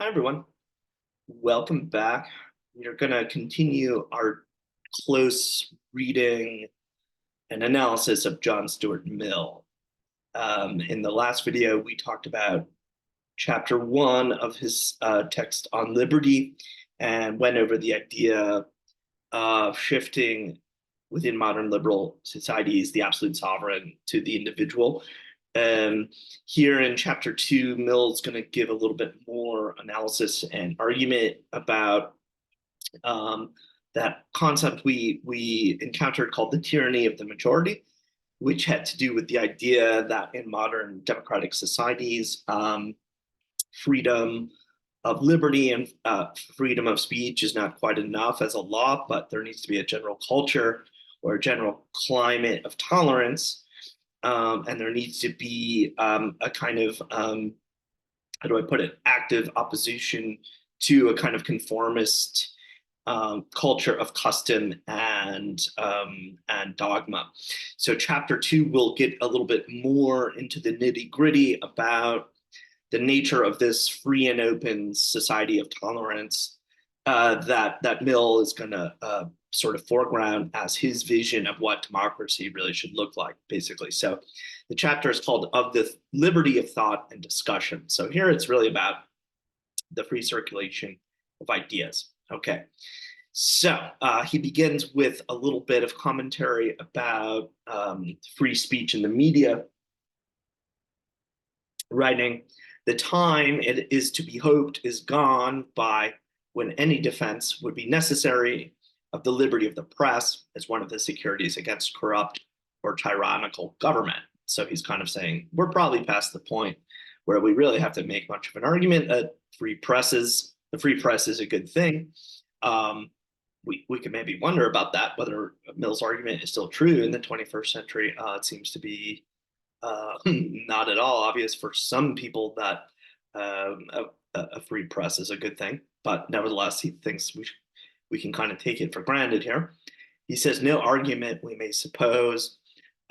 Hi, everyone. Welcome back. We're going to continue our close reading and analysis of John Stuart Mill. In the last video, we talked about chapter one of his text on liberty and went over the idea of shifting within modern liberal societies the absolute sovereign to the individual. Um, Here in chapter two, Mill's going to give a little bit more analysis and argument about um, that concept we encountered called the tyranny of the majority, which had to do with the idea that in modern democratic societies, freedom of liberty and freedom of speech is not quite enough as a law, but there needs to be a general culture or a general climate of tolerance. And there needs to be a kind of, how do I put it, active opposition to a kind of conformist culture of custom and dogma. So chapter two will get a little bit more into the nitty gritty about the nature of this free and open society of tolerance that Mill is going to sort of foreground as his vision of what democracy really should look like, basically. So the chapter is called "Of the Liberty of Thought and Discussion." So here it's really about the free circulation of ideas. Okay. So he begins with a little bit of commentary about free speech in the media, writing, "The time, it is to be hoped, is gone by when any defense would be necessary of the liberty of the press as one of the securities against corrupt or tyrannical government." So he's kind of saying we're probably past the point where we really have to make much of an argument that the free press is a good thing. Um, we could maybe wonder about that, whether Mill's argument is still true in the 21st century. It seems to be not at all obvious for some people that a free press is a good thing, but nevertheless, he thinks we can kind of take it for granted here. He says no argument, we may suppose,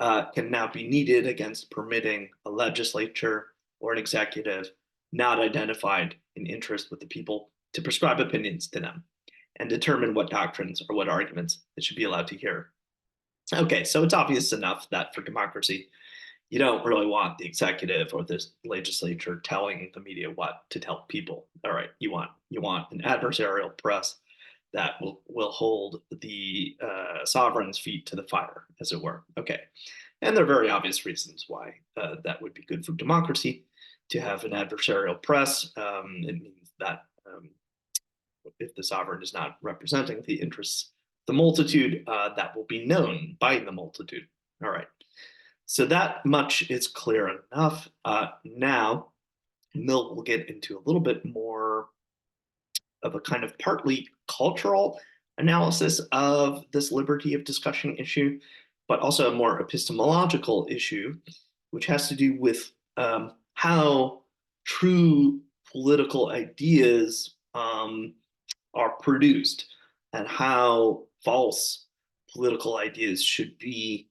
can now be needed against permitting a legislature or an executive not identified in interest with the people to prescribe opinions to them and determine what doctrines or what arguments it should be allowed to hear. Okay, so it's obvious enough that for democracy, you don't really want the executive or the legislature telling the media what to tell people. All right, you want an adversarial press that will hold the sovereign's feet to the fire, as it were. Okay, and there are very obvious reasons why that would be good for democracy to have an adversarial press. It means that if the sovereign is not representing the interests of the multitude, that will be known by the multitude. All right. So that much is clear enough. Now, Mill will get into a little bit more of a kind of partly cultural analysis of this liberty of discussion issue, but also a more epistemological issue, which has to do with how true political ideas are produced and how false political ideas should be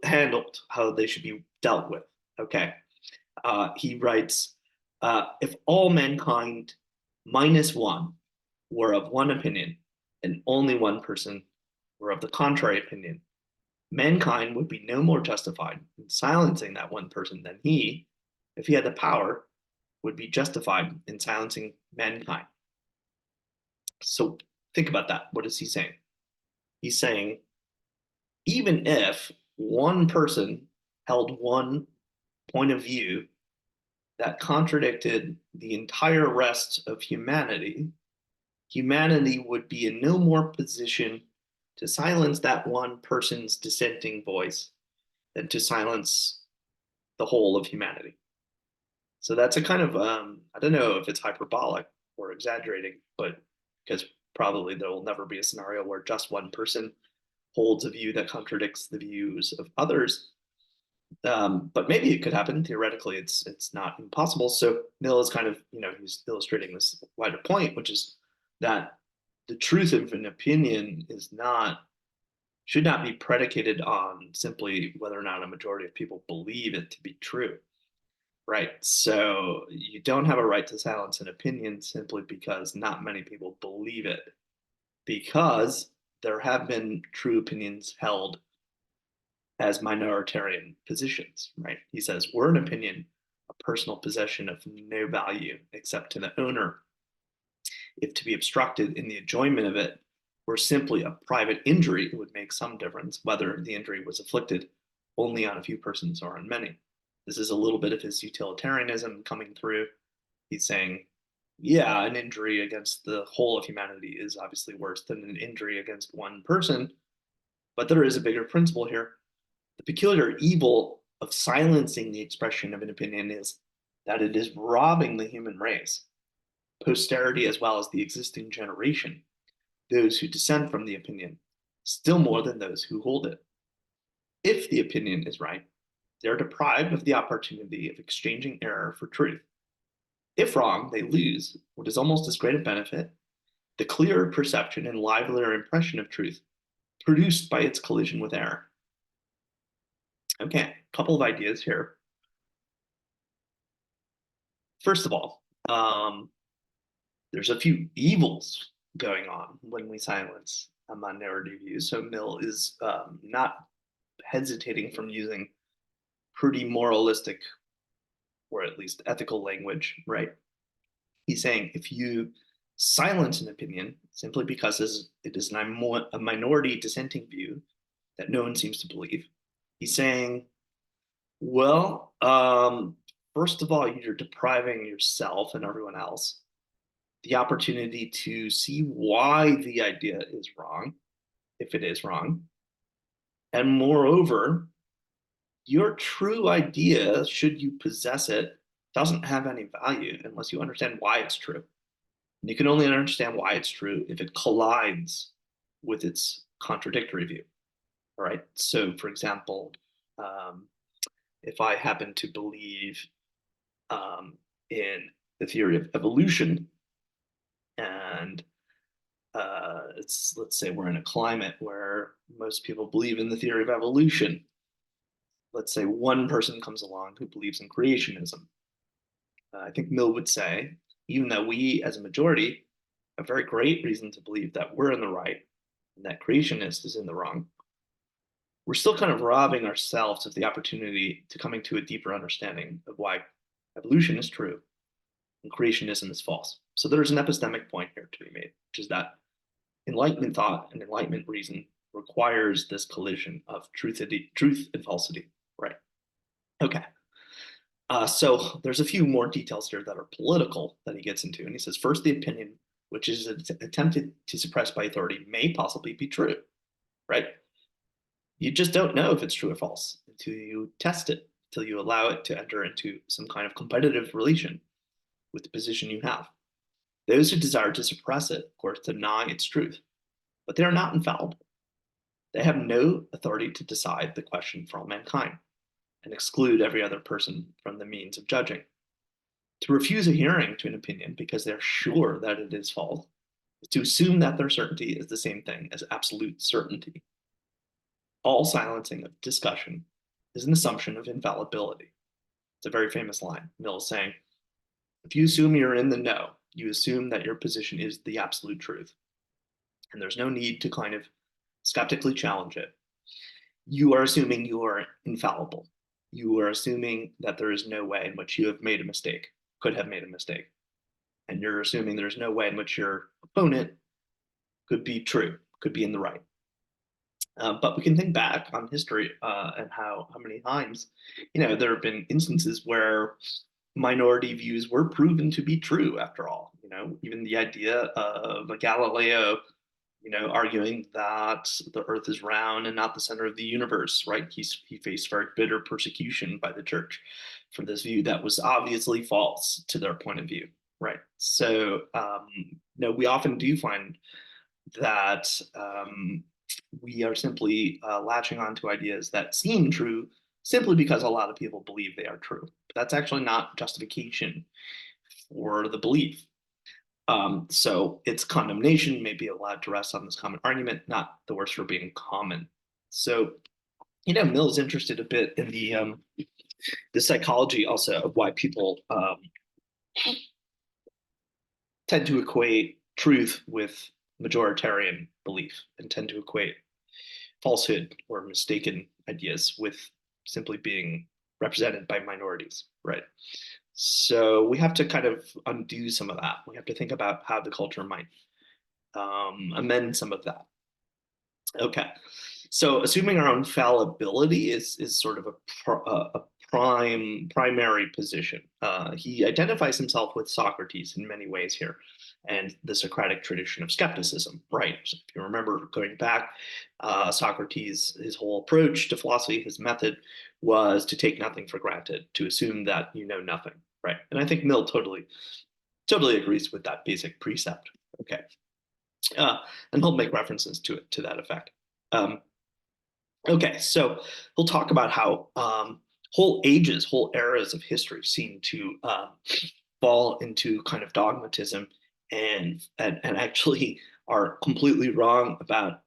handled, how they should be dealt with. Okay. He writes, if all mankind minus one were of one opinion and only one person were of the contrary opinion, mankind would be no more justified in silencing that one person than he, if he had the power, would be justified in silencing mankind. So think about that. What is he saying? He's saying, even if one person held one point of view that contradicted the entire rest of humanity, humanity would be in no more position to silence that one person's dissenting voice than to silence the whole of humanity. So that's a kind of, I don't know if it's hyperbolic or exaggerating, but because probably there will never be a scenario where just one person holds a view that contradicts the views of others. But maybe it could happen. Theoretically, it's not impossible. So Mill is kind of, he's illustrating this wider point, which is that the truth of an opinion should not be predicated on simply whether or not a majority of people believe it to be true. right? So you don't have a right to silence an opinion simply because not many people believe it, because there have been true opinions held as minoritarian positions, right? He says, were an opinion a personal possession of no value except to the owner, if to be obstructed in the enjoyment of it were simply a private injury, it would make some difference whether the injury was inflicted only on a few persons or on many. This is a little bit of his utilitarianism coming through. He's saying, yeah, an injury against the whole of humanity is obviously worse than an injury against one person, but there is a bigger principle here. The peculiar evil of silencing the expression of an opinion is that it is robbing the human race, posterity as well as the existing generation, those who dissent from the opinion, still more than those who hold it. If the opinion is right, they are deprived of the opportunity of exchanging error for truth. If wrong, they lose what is almost as great a benefit, the clearer perception and livelier impression of truth produced by its collision with error. Okay, a couple of ideas here. First of all, there's a few evils going on when we silence a minority view. So Mill is not hesitating from using pretty moralistic or at least ethical language, right? He's saying if you silence an opinion simply because it is a minority dissenting view that no one seems to believe, he's saying, well, first of all, you're depriving yourself and everyone else the opportunity to see why the idea is wrong, if it is wrong. And moreover, your true idea, should you possess it, doesn't have any value unless you understand why it's true. And you can only understand why it's true if it collides with its contradictory view. All right. So, for example, um, if I happen to believe in the theory of evolution, and let's say we're in a climate where most people believe in the theory of evolution. Let's say one person comes along who believes in creationism. I think Mill would say, even though we as a majority have very great reason to believe that we're in the right and that creationist is in the wrong, we're still kind of robbing ourselves of the opportunity to coming to a deeper understanding of why evolution is true and creationism is false. So there's an epistemic point here to be made, which is that Enlightenment thought and Enlightenment reason requires this collision of truth and falsity, right? Okay. So there's a few more details here that are political that he gets into. And he says, first, the opinion, which is attempted to suppress by authority, may possibly be true, right? You just don't know if it's true or false until you test it, until you allow it to enter into some kind of competitive relation with the position you have. Those who desire to suppress it, of course, deny its truth, but they are not infallible. They have no authority to decide the question for all mankind and exclude every other person from the means of judging. To refuse a hearing to an opinion because they're sure that it is false is to assume that their certainty is the same thing as absolute certainty. All silencing of discussion is an assumption of infallibility. It's a very famous line. Mill is saying, if you assume you're in the know, you assume that your position is the absolute truth. And there's no need to kind of skeptically challenge it. You are assuming you are infallible. You are assuming that there is no way in which you have made a mistake, could have made a mistake. And you're assuming there's no way in which your opponent could be true, could be in the right. But we can think back on history and how many times, there have been instances where minority views were proven to be true after all. Even the idea of Galileo, arguing that the earth is round and not the center of the universe, right? He faced very bitter persecution by the church for this view that was obviously false to their point of view, right? So, we often do find that we are simply latching on to ideas that seem true simply because a lot of people believe they are true. But that's actually not justification for the belief. So its condemnation may be allowed to rest on this common argument, not the worse for being common. So Mill's interested a bit in the psychology also of why people tend to equate truth with majoritarian belief and tend to equate falsehood or mistaken ideas with simply being represented by minorities, right? So we have to kind of undo some of that. We have to think about how the culture might amend some of that. Okay. So assuming our own fallibility is sort of a primary position. He identifies himself with Socrates in many ways here, and the Socratic tradition of skepticism. Right. So if you remember going back, Socrates, his whole approach to philosophy, his method was to take nothing for granted, to assume that you know nothing. Right. And I think Mill totally agrees with that basic precept. Okay. Uh, and he'll make references to it to that effect. Um, Okay, so we'll talk about how whole ages, whole eras of history seem to fall into kind of dogmatism and actually are completely wrong about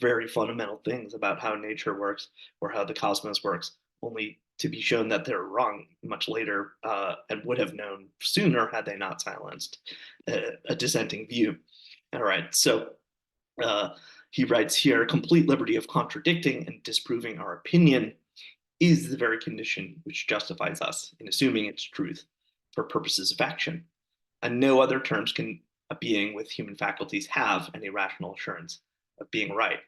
very fundamental things about how nature works or how the cosmos works, only to be shown that they're wrong much later and would have known sooner had they not silenced a dissenting view. All right, so uh, he writes here, complete liberty of contradicting and disproving our opinion is the very condition which justifies us in assuming its truth for purposes of action. And no other terms can a being with human faculties have any rational assurance of being right.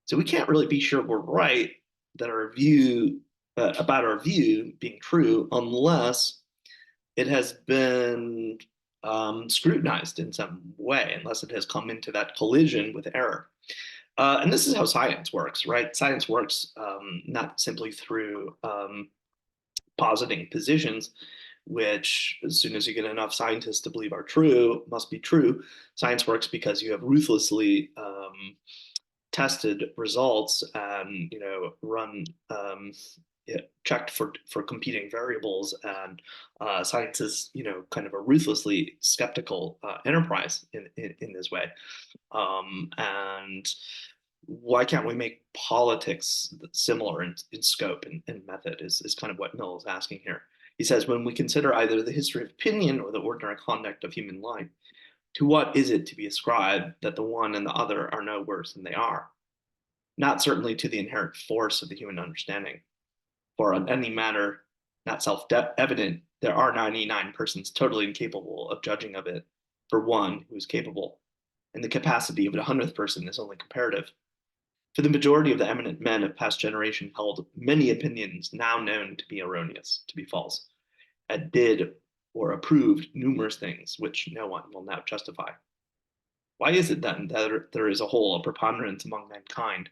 So we can't really be sure we're right that our view about our view being true unless it has been scrutinized in some way, unless it has come into that collision with error. And this is how science works, right? Science works not simply through positing positions, which, as soon as you get enough scientists to believe are true, must be true. Science works because you have ruthlessly tested results and run checked for competing variables, and science is kind of a ruthlessly skeptical enterprise in this way. And why can't we make politics similar in scope and method is kind of what Mill is asking here. He says, when we consider either the history of opinion or the ordinary conduct of human life, to what is it to be ascribed that the one and the other are no worse than they are? Not certainly to the inherent force of the human understanding. For on any matter not self-evident, there are 99 persons totally incapable of judging of it for one who is capable, and the capacity of a hundredth person is only comparative. For the majority of the eminent men of past generation held many opinions now known to be erroneous, to be false, and did or approved numerous things which no one will now justify. Why is it then that there is a whole preponderance among mankind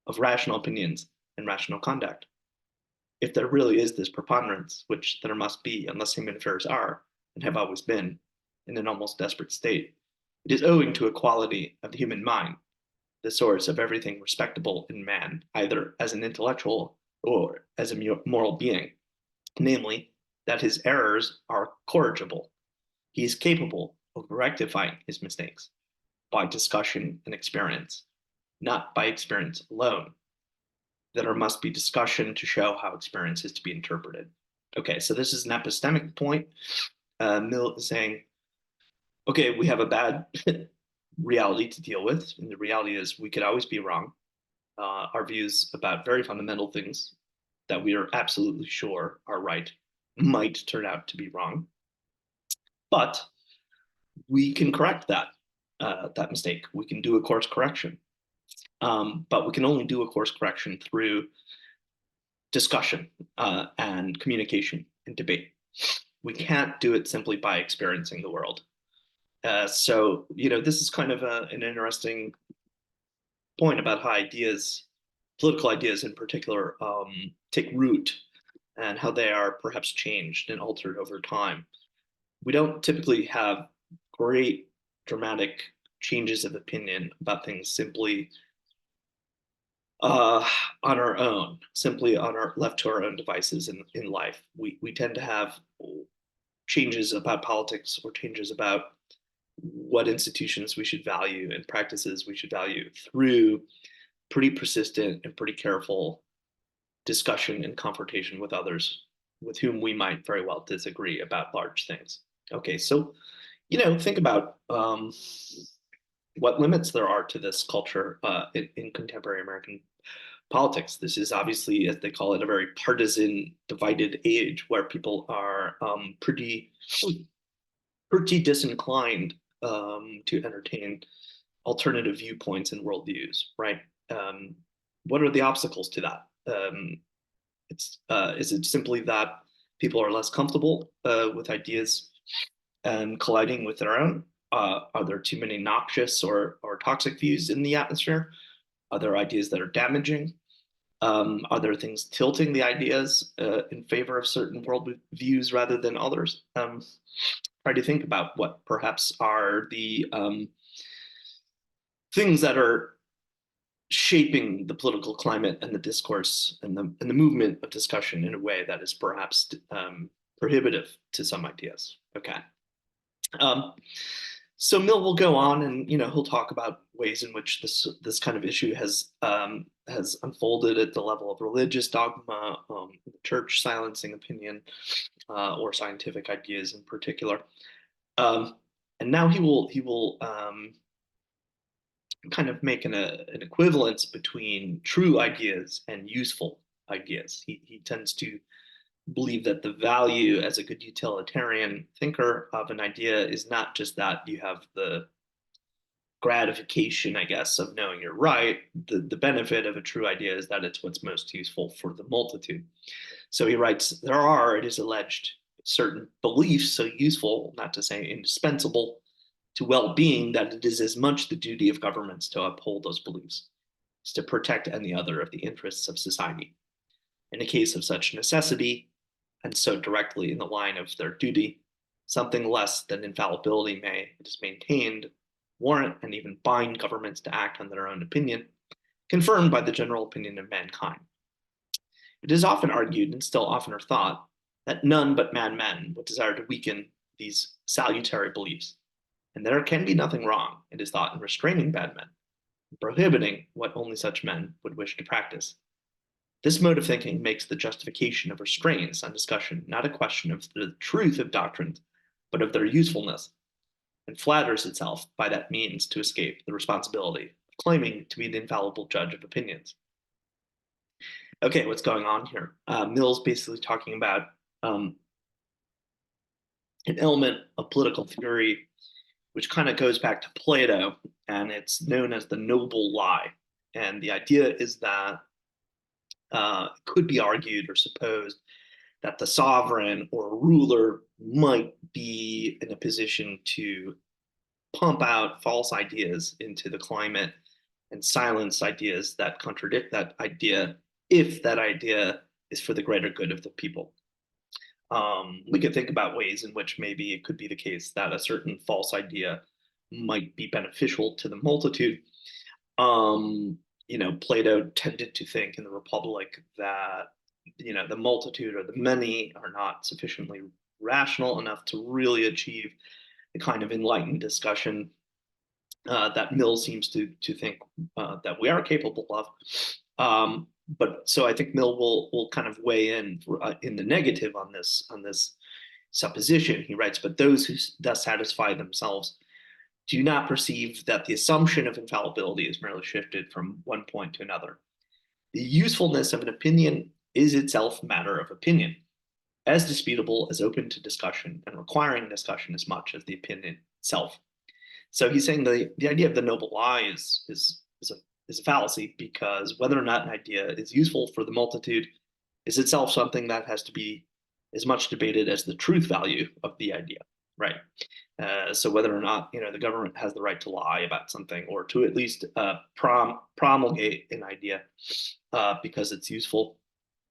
of rational opinions and rational conduct? If there really is this preponderance, which there must be unless human affairs are, and have always been, in an almost desperate state, it is owing to a quality of the human mind, the source of everything respectable in man, either as an intellectual or as a moral being, namely, that his errors are corrigible. He is capable of rectifying his mistakes by discussion and experience, not by experience alone. That there must be discussion to show how experience is to be interpreted. Okay, so this is an epistemic point. Mill is saying, okay, we have a bad reality to deal with, and the reality is we could always be wrong. Our views about very fundamental things that we are absolutely sure are right might turn out to be wrong, but we can correct that mistake. We can do a course correction, but we can only do a course correction through discussion and communication and debate. We can't do it simply by experiencing the world. So, this is kind of an interesting point about how ideas, political ideas in particular, take root and how they are perhaps changed and altered over time. We don't typically have great dramatic changes of opinion about things simply uh, on our own, simply on our left to our own devices in life. We tend to have changes about politics or changes about what institutions we should value and practices we should value through pretty persistent and pretty careful discussion and confrontation with others with whom we might very well disagree about large things. Okay, so think about what limits there are to this culture in contemporary American politics. This is obviously, as they call it, a very partisan, divided age where people are pretty disinclined to entertain alternative viewpoints and worldviews, right? Um, what are the obstacles to that? Is it simply that people are less comfortable with ideas and colliding with their own? Are there too many noxious or toxic views in the atmosphere? Are there ideas that are damaging? Are there things tilting the ideas in favor of certain world views rather than others? Try to think about what perhaps are the things that are shaping the political climate and the discourse and the movement of discussion in a way that is perhaps prohibitive to some ideas. Okay. Um, so Mill will go on, and he'll talk about ways in which this kind of issue has unfolded at the level of religious dogma, the church silencing opinion, or scientific ideas in particular. Um, and now he will kind of make an equivalence between true ideas and useful ideas. He tends to believe that the value as a good utilitarian thinker of an idea is not just that you have the gratification, I guess, of knowing you're right. The benefit of a true idea is that it's what's most useful for the multitude. So he writes, there are, it is alleged, certain beliefs so useful, not to say indispensable, to well-being that it is as much the duty of governments to uphold those beliefs as to protect any other of the interests of society. In a case of such necessity, and so directly in the line of their duty, something less than infallibility may, it is maintained, warrant and even bind governments to act on their own opinion, confirmed by the general opinion of mankind. It is often argued, and still oftener thought, that none but mad men would desire to weaken these salutary beliefs, and there can be nothing wrong, it is thought, in restraining bad men, and prohibiting what only such men would wish to practice. This mode of thinking makes the justification of restraints on discussion not a question of the truth of doctrines, but of their usefulness, and flatters itself by that means to escape the responsibility of claiming to be the infallible judge of opinions. Okay, what's going on here? Mill's basically talking about an element of political theory which kind of goes back to Plato, and it's known as the noble lie. And the idea is that it could be argued or supposed that the sovereign or ruler might be in a position to pump out false ideas into the climate and silence ideas that contradict that idea if that idea is for the greater good of the people. We could think about ways in which maybe it could be the case that a certain false idea might be beneficial to the multitude. Plato tended to think in the Republic that the multitude or the many are not sufficiently rational enough to really achieve the kind of enlightened discussion that Mill seems to think that we are capable of. But so I think Mill will kind of weigh in the negative on this supposition. He writes, but those who thus satisfy themselves do not perceive that the assumption of infallibility is merely shifted from one point to another. The usefulness of an opinion is itself matter of opinion, as disputable as open to discussion and requiring discussion as much as the opinion itself. So he's saying the idea of the noble lie is a fallacy, because whether or not an idea is useful for the multitude is itself something that has to be as much debated as the truth value of the idea, right? So whether or not the government has the right to lie about something, or to at least promulgate an idea because it's useful,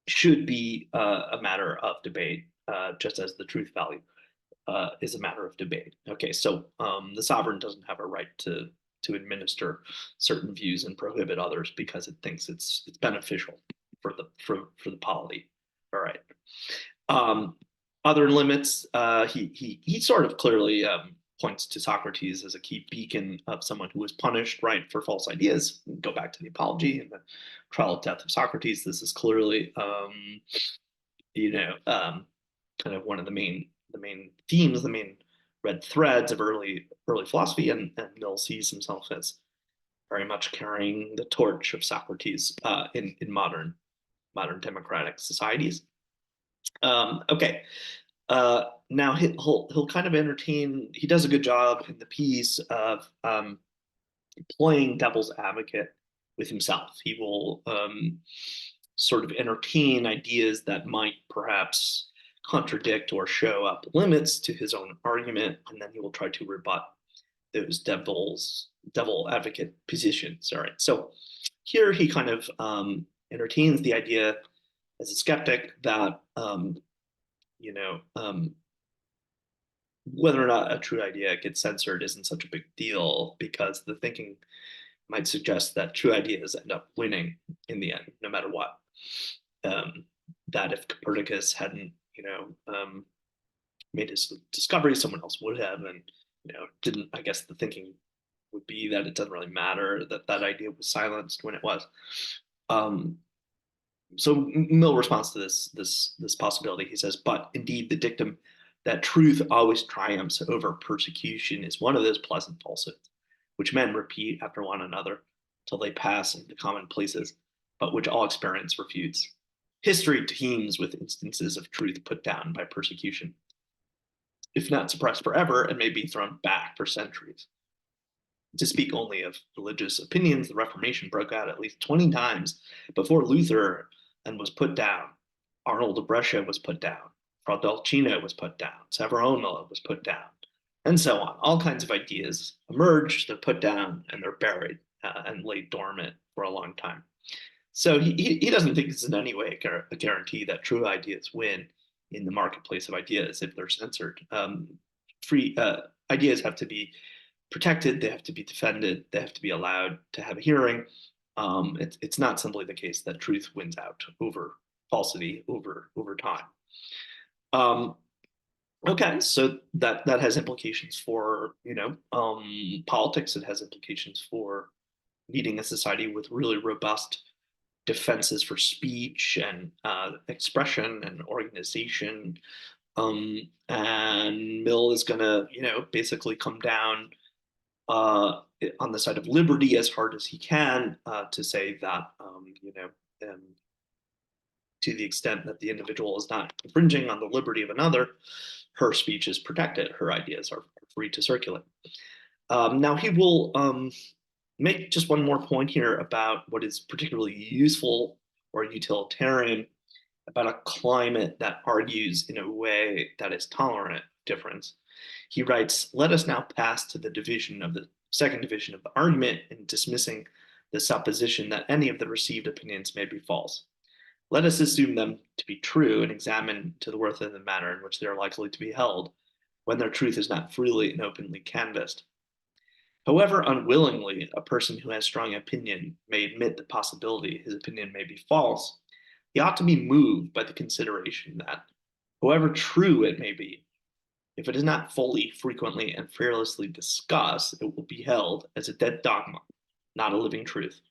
should be a matter of debate, just as the truth value is a matter of debate. Okay, so the sovereign doesn't have a right to administer certain views and prohibit others because it thinks it's beneficial for the polity. All right. Other limits, he sort of clearly points to Socrates as a key beacon of someone who was punished, right, for false ideas. Go back to the Apology and the trial of death of Socrates. This is clearly, you know, kind of one of the main themes, the main red threads of early philosophy, and Mill sees himself as very much carrying the torch of Socrates in modern democratic societies. Okay, now he'll kind of entertain. He does a good job in the piece of playing devil's advocate with himself. He will sort of entertain ideas that might perhaps contradict or show up limits to his own argument, and then he will try to rebut those devil advocate positions. All right, so here he kind of entertains the idea as a skeptic that you know whether or not a true idea gets censored isn't such a big deal because the thinking might suggest that true ideas end up winning in the end, no matter what. Um, that if Copernicus hadn't, made his discovery, someone else would have, and didn't. I guess the thinking would be that it doesn't really matter that that idea was silenced when it was. Um, so Mill responds to this possibility. He says, "But indeed, the dictum that truth always triumphs over persecution is one of those pleasant falsehoods, which men repeat after one another till they pass into commonplaces, but which all experience refutes. History teems with instances of truth put down by persecution. If not suppressed forever, it may be thrown back for centuries. To speak only of religious opinions, the Reformation broke out at least 20 times before Luther and was put down. Arnold of Brescia was put down. Fraudolcino was put down. Savonarola was put down, and so on. All kinds of ideas emerge, they're put down, and they're buried and laid dormant for a long time. So he doesn't think it's in any way a guarantee that true ideas win in the marketplace of ideas if they're censored. Free ideas have to be protected, they have to be defended, they have to be allowed to have a hearing. It's not simply the case that truth wins out over falsity over time. Um, okay, so that has implications for politics. It has implications for needing a society with really robust defenses for speech and expression and organization. And Mill is going to, basically come down on the side of liberty as hard as he can to say that, um, to the extent that the individual is not infringing on the liberty of another, her speech is protected, her ideas are free to circulate. Now, he will make just one more point here about what is particularly useful or utilitarian about a climate that argues in a way that is tolerant of difference. He writes, "Let us now pass to the division of the second division of the argument in dismissing the supposition that any of the received opinions may be false. Let us assume them to be true and examine to the worth of the manner in which they are likely to be held, when their truth is not freely and openly canvassed. However unwillingly a person who has strong opinion may admit the possibility his opinion may be false, he ought to be moved by the consideration that, however true it may be, if it is not fully, frequently, and fearlessly discussed, it will be held as a dead dogma, not a living truth."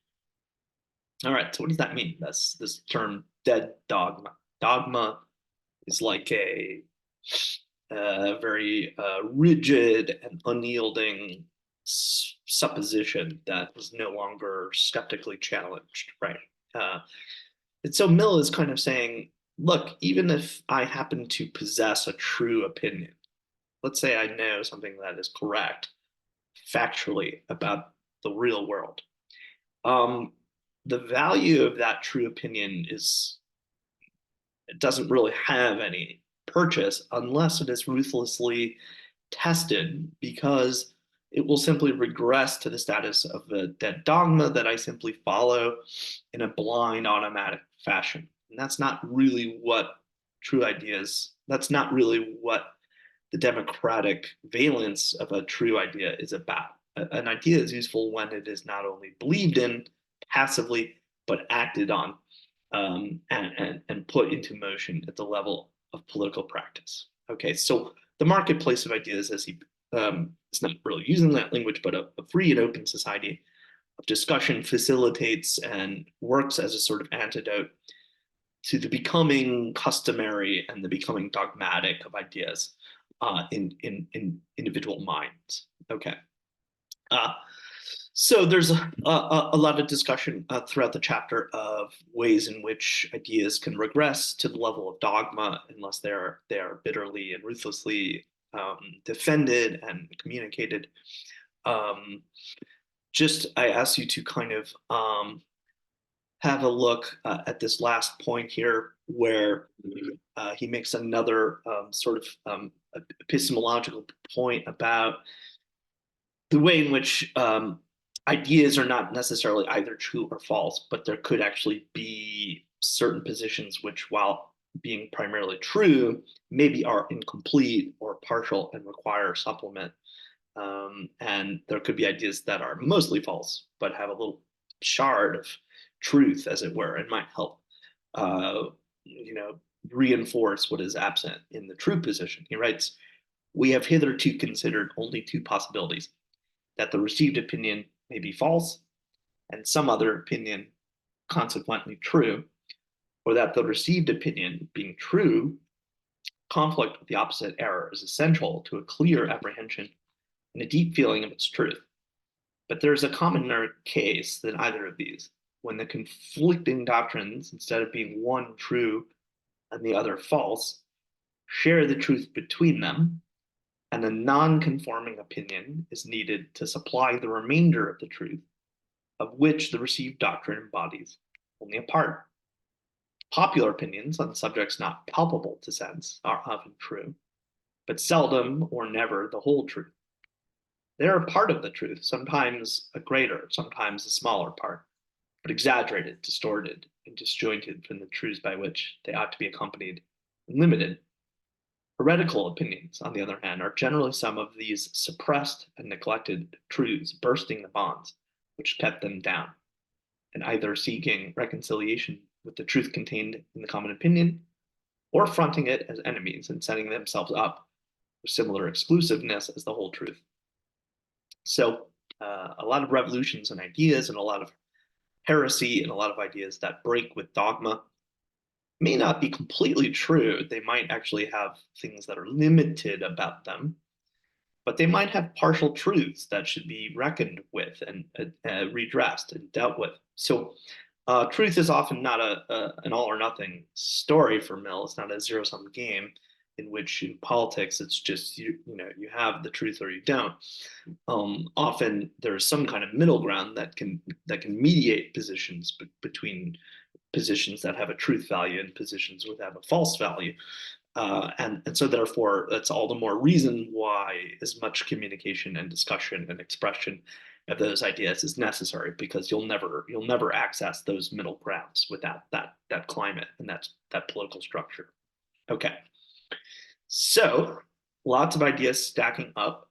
All right, so what does that mean? That's this term dead dogma. Dogma is like a very rigid and unyielding supposition that is no longer skeptically challenged, right? And so Mill is kind of saying, look, even if I happen to possess a true opinion, let's say I know something that is correct factually about the real world, the value of that true opinion is it doesn't really have any purchase unless it is ruthlessly tested because it will simply regress to the status of a dead dogma that I simply follow in a blind automatic fashion. And that's not really what true ideas, that's not really what the democratic valence of a true idea is about. An idea is useful when it is not only believed in passively, but acted on and put into motion at the level of political practice. Okay, so the marketplace of ideas, as he it's not really using that language, but a free and open society of discussion facilitates and works as a sort of antidote to the becoming customary and the becoming dogmatic of ideas in individual minds. Okay. Uh, so there's a lot of discussion throughout the chapter of ways in which ideas can regress to the level of dogma unless they are bitterly and ruthlessly defended and communicated. Um, just I ask you to kind of have a look at this last point here, where he makes another sort of epistemological point about the way in which ideas are not necessarily either true or false, but there could actually be certain positions which, while being primarily true, maybe are incomplete or partial and require supplement. And there could be ideas that are mostly false, but have a little shard of truth, as it were, and might help, uh, you know, reinforce what is absent in the true position. He writes, "We have hitherto considered only two possibilities: that the received opinion may be false, and some other opinion consequently true, or that the received opinion, being true, conflict with the opposite error is essential to a clear apprehension and a deep feeling of its truth. But there is a commoner case than either of these, when the conflicting doctrines, instead of being one true and the other false, share the truth between them, and a non-conforming opinion is needed to supply the remainder of the truth, of which the received doctrine embodies only a part. Popular opinions on subjects not palpable to sense are often true, but seldom or never the whole truth. They are a part of the truth, sometimes a greater, sometimes a smaller part, but exaggerated, distorted, and disjointed from the truths by which they ought to be accompanied and limited. Heretical opinions, on the other hand, are generally some of these suppressed and neglected truths bursting the bonds which kept them down, and either seeking reconciliation with the truth contained in the common opinion, or fronting it as enemies and setting themselves up for similar exclusiveness as the whole truth." So, a lot of revolutions in ideas and a lot of heresy and a lot of ideas that break with dogma may not be completely true. They might actually have things that are limited about them, but they might have partial truths that should be reckoned with and redressed and dealt with. So, truth is often not an all or nothing story for Mill. It's not a zero sum game in which in politics it's just you have the truth or you don't. Often there's some kind of middle ground that can mediate positions between positions that have a truth value and positions that have a false value. And so therefore, that's all the more reason why as much communication and discussion and expression of those ideas is necessary, because you'll never access those middle grounds without that climate and that political structure. Okay, so lots of ideas stacking up,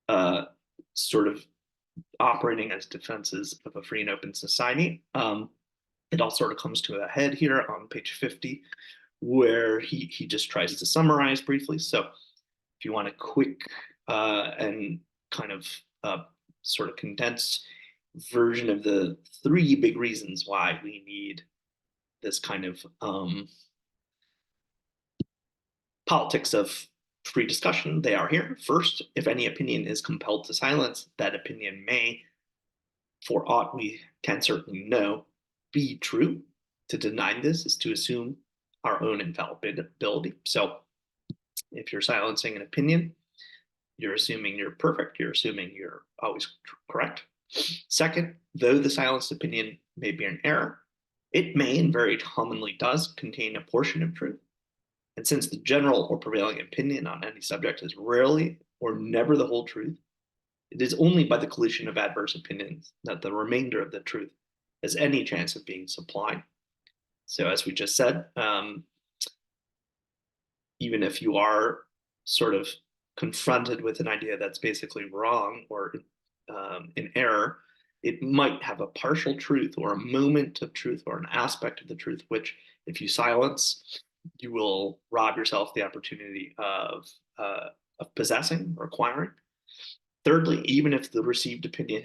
uh, sort of operating as defenses of a free and open society. It all sort of comes to a head here on page 50, where he just tries to summarize briefly. So if you want a quick and kind of sort of condensed version of the three big reasons why we need this kind of politics of free discussion, they are here. First, if any opinion is compelled to silence, that opinion may, for aught we can certainly know, be true. To deny this is to assume our own infallibility. So if you're silencing an opinion, you're assuming you're perfect. You're assuming you're always correct. Second, though the silenced opinion may be an error, it may and very commonly does contain a portion of truth. And since the general or prevailing opinion on any subject is rarely or never the whole truth, it is only by the collision of adverse opinions that the remainder of the truth has any chance of being supplied. So, as we just said, even if you are sort of confronted with an idea that's basically wrong or in error, it might have a partial truth or a moment of truth or an aspect of the truth, which, if you silence, you will rob yourself the opportunity of of possessing or acquiring. Thirdly, even if the received opinion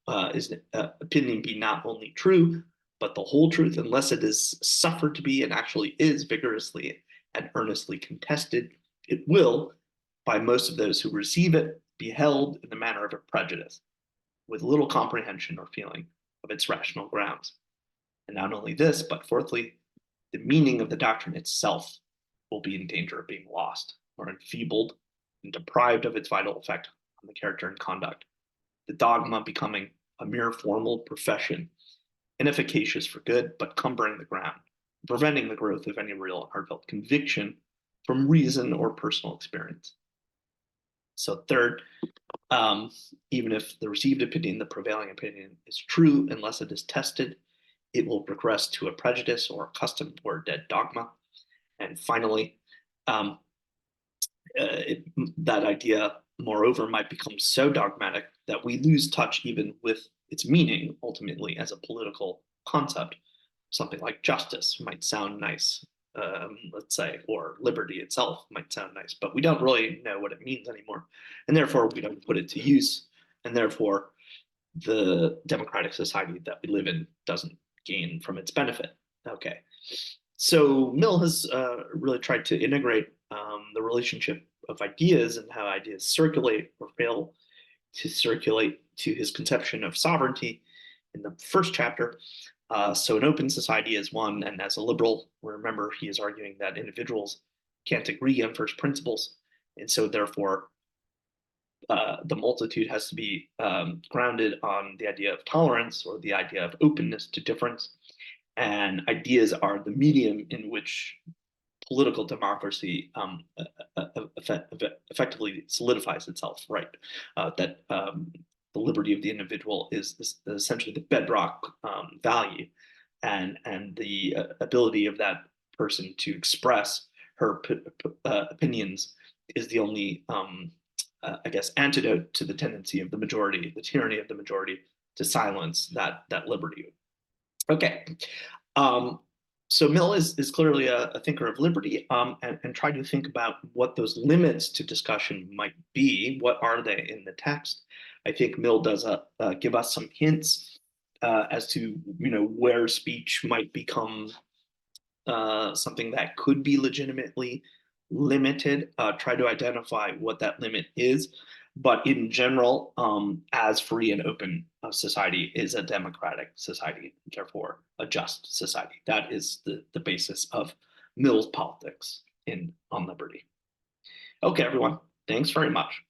opinion be not only true, but the whole truth, unless it is suffered to be and actually is vigorously and earnestly contested, it will, by most of those who receive it, be held in the manner of a prejudice, with little comprehension or feeling of its rational grounds. And not only this, but fourthly, the meaning of the doctrine itself will be in danger of being lost or enfeebled and deprived of its vital effect on the character and conduct, the dogma becoming a mere formal profession, inefficacious for good, but cumbering the ground, preventing the growth of any real heartfelt conviction from reason or personal experience. So third, even if the received opinion, the prevailing opinion, is true, unless it is tested, it will progress to a prejudice or a custom or a dead dogma. And finally, um, that idea, moreover, might become so dogmatic that we lose touch even with its meaning ultimately as a political concept. Something like justice might sound nice, let's say, or liberty itself might sound nice, but we don't really know what it means anymore. And therefore, we don't put it to use. And therefore, the democratic society that we live in doesn't gain from its benefit. Okay. So Mill has really tried to integrate the relationship of ideas and how ideas circulate or fail to circulate to his conception of sovereignty in the first chapter. So an open society is one, and as a liberal, remember, he is arguing that individuals can't agree on first principles, and so therefore the multitude has to be grounded on the idea of tolerance or the idea of openness to difference. And ideas are the medium in which political democracy effectively solidifies itself, right? That the liberty of the individual is essentially the bedrock value, and the ability of that person to express her opinions is the only, I guess, antidote to the tendency of the majority, the tyranny of the majority, to silence that liberty. Okay. Um, so Mill is clearly a thinker of liberty, and try to think about what those limits to discussion might be. What are they in the text? I think Mill does give us some hints as to where speech might become something that could be legitimately limited. Try to identify what that limit is. But in general, as free and open a society is a democratic society, therefore a just society. That is the basis of Mill's politics on liberty. Okay, everyone, thanks very much.